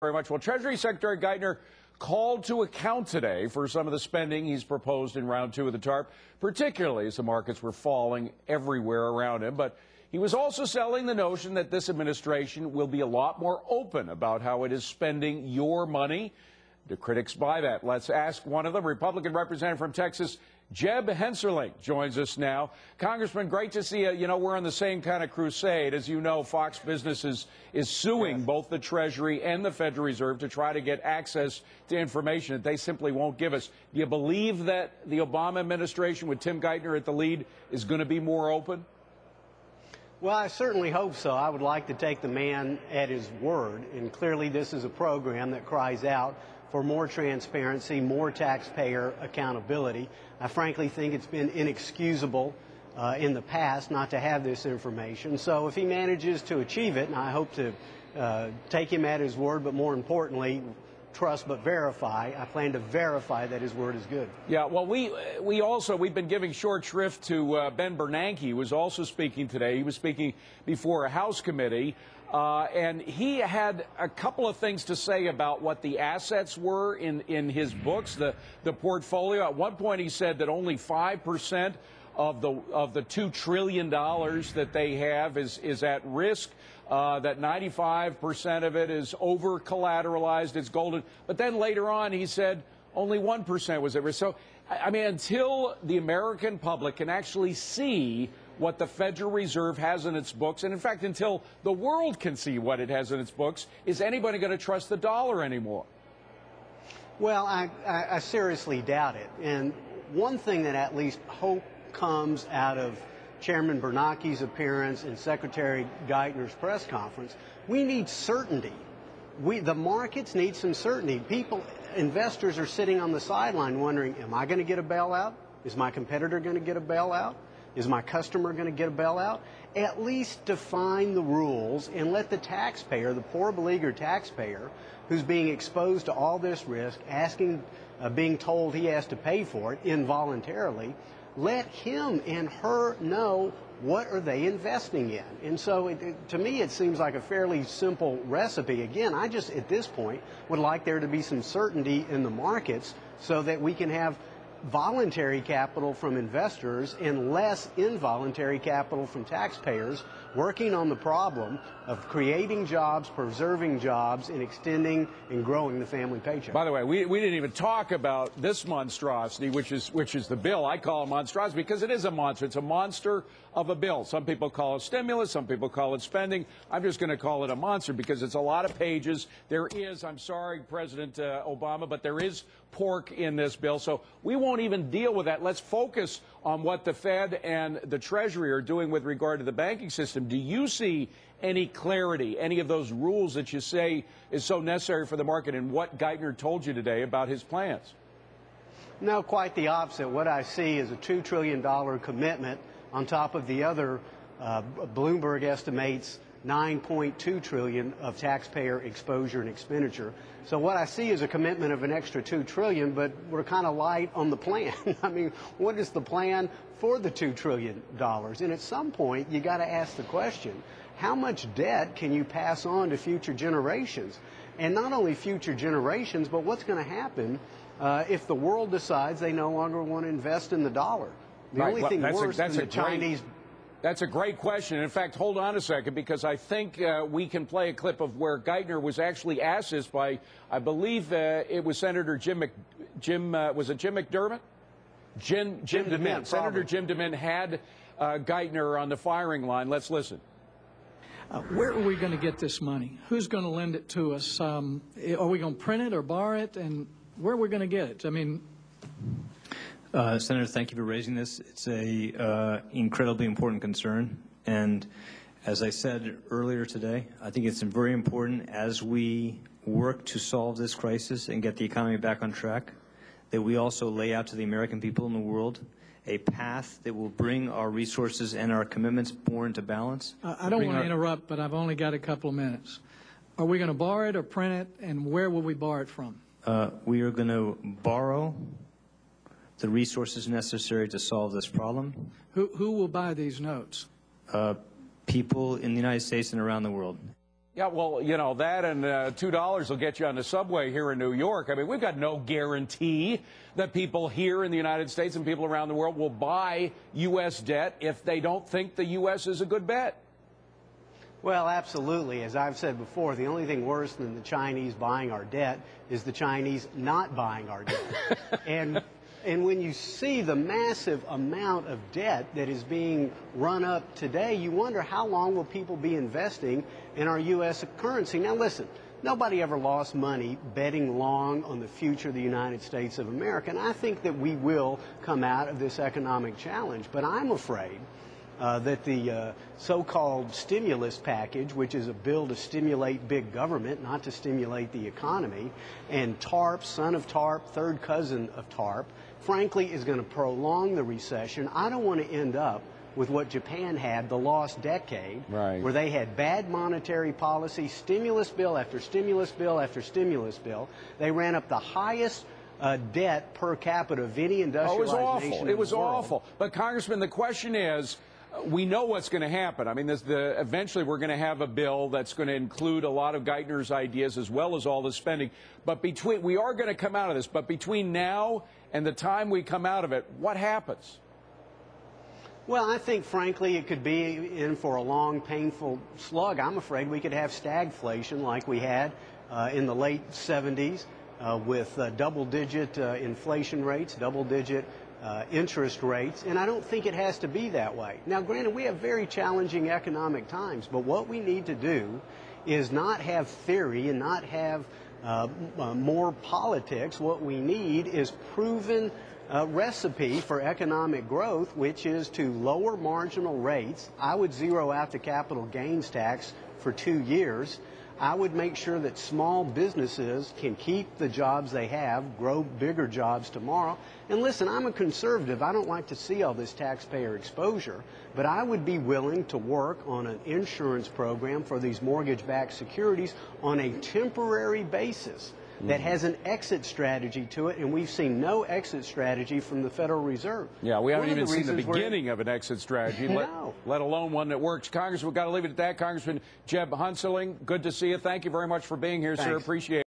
Very much. Well, Treasury Secretary Geithner called to account today for some of the spending he's proposed in round two of the TARP, particularly as the markets were falling everywhere around him. But he was also selling the notion that this administration will be a lot more open about how it is spending your money. Do critics buy that? Let's ask one of them. Republican representative from Texas, Jeb Hensarling, joins us now. Congressman, great to see you. You know, we're on the same kind of crusade. As you know, Fox Business is suing both the Treasury and the Federal Reserve to try to get access to information that they simply won't give us. Do you believe that the Obama administration, with Tim Geithner at the lead, is going to be more open? Well, I certainly hope so. I would like to take the man at his word, and clearly this is a program that cries out for more transparency, more taxpayer accountability. I frankly think it's been inexcusable in the past not to have this information. So if he manages to achieve it, and I hope to take him at his word, but more importantly, trust but verify, I plan to verify that his word is good. Yeah, well, we've been giving short shrift to Ben Bernanke, who was also speaking today. He was speaking before a House committee. And he had a couple of things to say about what the assets were in his books, the portfolio. At one point, he said that only 5% of the $2 trillion that they have is at risk, that 95% of it is over-collateralized, it's golden. But then later on, he said only 1% was at risk. So, I mean, until the American public can actually see what the Federal Reserve has in its books, and in fact, until the world can see what it has in its books, is anybody going to trust the dollar anymore? Well, I seriously doubt it. And one thing that at least hope comes out of Chairman Bernanke's appearance and Secretary Geithner's press conference, we need certainty. The markets need some certainty. Investors are sitting on the sideline wondering, am I going to get a bailout? Is my competitor going to get a bailout? Is my customer going to get a bailout? At least define the rules and let the taxpayer, the poor beleaguered taxpayer, who's being exposed to all this risk, being told he has to pay for it involuntarily, let him and her know what are they investing in. And so to me, it seems like a fairly simple recipe. Again, I just, at this point, would like there to be some certainty in the markets so that we can have voluntary capital from investors and less involuntary capital from taxpayers working on the problem of creating jobs, preserving jobs, and extending and growing the family paycheck. By the way, we didn't even talk about this monstrosity, which is the bill. I call it monstrosity because it is a monster. It's a monster of a bill. Some people call it stimulus. Some people call it spending. I'm just going to call it a monster because it's a lot of pages. There is, I'm sorry, President Obama, but there is pork in this bill. So we won't even deal with that. Let's focus on what the Fed and the Treasury are doing with regard to the banking system. Do you see any clarity, any of those rules that you say is so necessary for the market in what Geithner told you today about his plans? No, quite the opposite. What I see is a $2 trillion commitment on top of the other, Bloomberg estimates $9.2 trillion of taxpayer exposure and expenditure. So what I see is a commitment of an extra $2 trillion, but we're kind of light on the plan. I mean, what is the plan for the $2 trillion? And at some point, you got to ask the question, how much debt can you pass on to future generations? And not only future generations, but what's going to happen if the world decides they no longer want to invest in the dollar? The only thing worse than the Chinese... That's a great question. In fact, hold on a second, because I think we can play a clip of where Geithner was actually asked this by, I believe it was Senator Jim McDermott? Jim DeMint. Senator Jim DeMint had Geithner on the firing line. Let's listen. Where are we going to get this money? Who's going to lend it to us? Are we going to print it or borrow it? And where are we going to get it? I mean... Senator, thank you for raising this. It's a incredibly important concern, and as I said earlier today, I think it's very important as we work to solve this crisis and get the economy back on track that we also lay out to the American people in the world a path that will bring our resources and our commitments more into balance. I don't want to interrupt, but I've only got a couple of minutes. Are we going to borrow it or print it, and where will we borrow it from? We are going to borrow the resources necessary to solve this problem. Who will buy these notes? People in the United States and around the world. Yeah, well, you know, that and $2 will get you on the subway here in New York. I mean, we've got no guarantee that people here in the United States and people around the world will buy U.S. debt if they don't think the U.S. is a good bet. Well, absolutely. As I've said before, the only thing worse than the Chinese buying our debt is the Chinese not buying our debt. And when you see the massive amount of debt that is being run up today, you wonder how long will people be investing in our U.S. currency. Now, listen, nobody ever lost money betting long on the future of the United States of America, and I think that we will come out of this economic challenge. But I'm afraid that the so-called stimulus package, which is a bill to stimulate big government, not to stimulate the economy, and TARP, son of TARP, third cousin of TARP, frankly, is going to prolong the recession. I don't want to end up with what Japan had, the lost decade, right, where they had bad monetary policy, stimulus bill after stimulus bill after stimulus bill. They ran up the highest debt per capita of any industrialized nation in the world. It was awful. But, Congressman, the question is, we know what's going to happen. I mean, eventually we're going to have a bill that's going to include a lot of Geithner's ideas as well as all the spending. But we are going to come out of this. But between now and the time we come out of it, what happens? Well, I think, frankly, it could be in for a long, painful slug. I'm afraid we could have stagflation like we had in the late 70s with double-digit inflation rates, double-digit interest rates, and I don't think it has to be that way. Now, granted, we have very challenging economic times, but what we need to do is not have theory and not have more politics. What we need is proven recipe for economic growth, which is to lower marginal rates. I would zero out the capital gains tax for 2 years. I would make sure that small businesses can keep the jobs they have, grow bigger jobs tomorrow. And listen, I'm a conservative. I don't like to see all this taxpayer exposure, but I would be willing to work on an insurance program for these mortgage-backed securities on a temporary basis that has an exit strategy to it, and we've seen no exit strategy from the Federal Reserve. Yeah, we haven't even seen the beginning of an exit strategy, no. let alone one that works. Congressman, we've got to leave it at that. Congressman Jeb Hensarling, good to see you. Thank you very much for being here, Thanks. sir. Appreciate it.